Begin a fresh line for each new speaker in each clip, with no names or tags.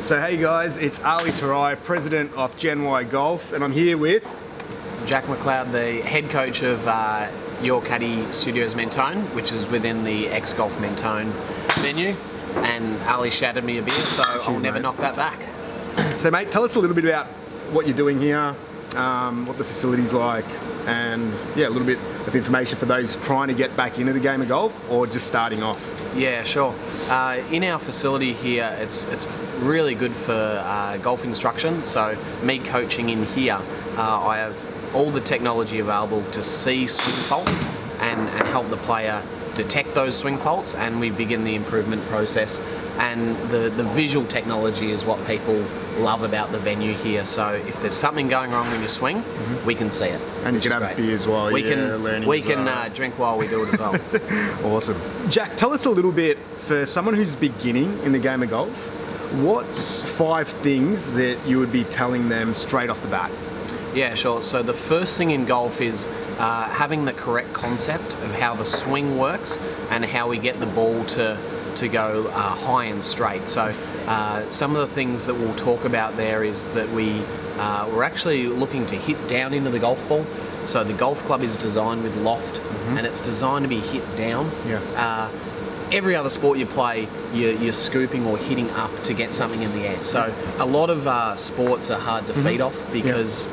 So hey guys, it's Ali Tarai, president of Gen Y Golf, and I'm here with
Jack MacLeod, the head coach of Your Caddy Studios Mentone, which is within the X-Golf Mentone venue. And Ali shouted me a beer, so I'll never knock that back.
So mate, tell us a little bit about what you're doing here, what the facility's like, and yeah, a little bit of information for those trying to get back into the game of golf or just starting off.
Yeah, sure. In our facility here, it's really good for golf instruction. So me coaching in here, I have all the technology available to see swing faults and help the player detect those swing faults, and we begin the improvement process. And the visual technology is what people love about the venue here. So if there's something going wrong in your swing, we can see it.
And you can have beers while you're learning.
We can drink while we do it as well.
Awesome. Jack, tell us a little bit, for someone who's beginning in the game of golf, what's 5 things that you would be telling them straight off the bat?
Yeah, sure. So the first thing in golf is having the correct concept of how the swing works and how we get the ball to go high and straight. So some of the things that we'll talk about there is that we're actually looking to hit down into the golf ball. So the golf club is designed with loft, and it's designed to be hit down. Yeah. Every other sport you play, you're scooping or hitting up to get something in the air. So a lot of sports are hard to feed off because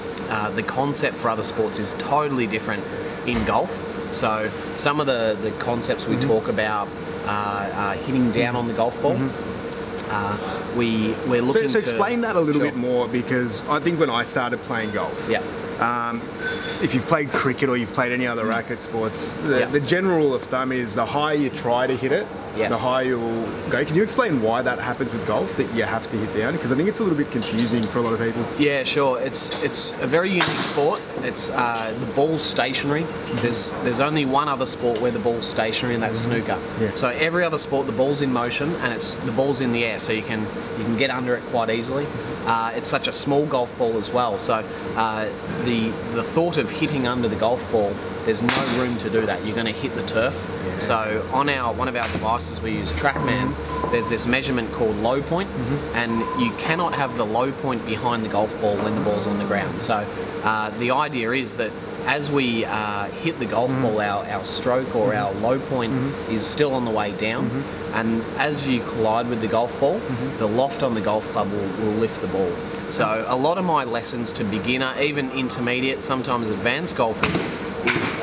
the concept for other sports is totally different in golf. So some of the concepts we talk about hitting down on the golf ball. We're looking
so explain that a little bit more, because I think when I started playing golf, if you've played cricket or you've played any other racket sports, the general rule of thumb is the higher you try to hit it, the higher you'll go. Can you explain why that happens with golf, that you have to hit down? Because I think it's a little bit confusing for a lot of people.
Yeah, sure. It's a very unique sport. It's the ball's stationary. There's only one other sport where the ball's stationary, and that's snooker. So every other sport, the ball's in motion and the ball's in the air, so you can get under it quite easily. It's such a small golf ball as well, so the thought of hitting under the golf ball, there's no room to do that. You're going to hit the turf. So on one of our devices, we use TrackMan. There's this measurement called low point, and you cannot have the low point behind the golf ball when the ball's on the ground. So the idea is that as we hit the golf ball, our stroke or our low point is still on the way down, and as you collide with the golf ball, the loft on the golf club will lift the ball. So a lot of my lessons to beginner, even intermediate, sometimes advanced golfers, is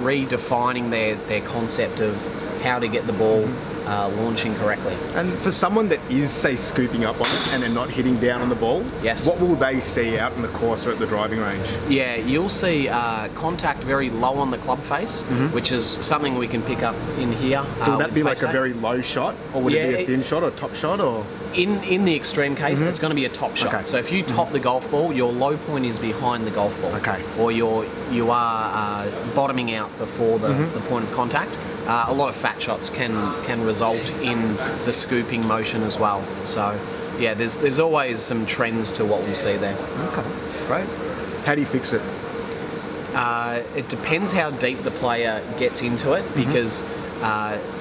redefining their concept of how to get the ball launching correctly.
And for someone that is, say, scooping up on it and they're not hitting down on the ball, what will they see out in the course or at the driving range? Yeah,
you'll see contact very low on the club face, which is something we can pick up in here.
So would that be like a very low shot, or would it be a thin shot or top shot, or?
In the extreme case, it's going to be a top shot. So if you top the golf ball, your low point is behind the golf ball. Or you are bottoming out before the point of contact. A lot of fat shots can result in the scooping motion as well. So yeah, there's always some trends to what we see there.
Okay, great. How do you fix it?
It depends how deep the player gets into it, because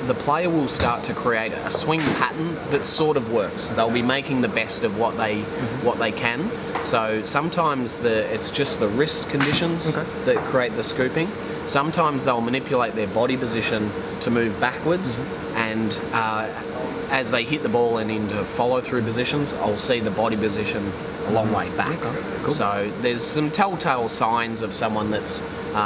the player will start to create a swing pattern that sort of works. They'll be making the best of what they can. So sometimes it's just the wrist conditions that create the scooping. Sometimes they'll manipulate their body position to move backwards, and as they hit the ball and into follow-through positions, I'll see the body position a long way back. So there's some telltale signs of someone that's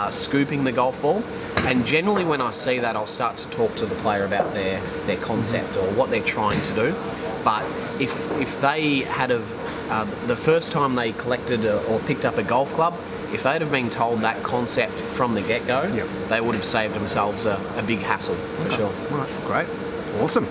scooping the golf ball, and generally when I see that, I'll start to talk to the player about their concept or what they're trying to do. But if they had the first time they collected or picked up a golf club, if they'd have been told that concept from the get-go, they would have saved themselves a big hassle, for sure.
Right, great. Awesome.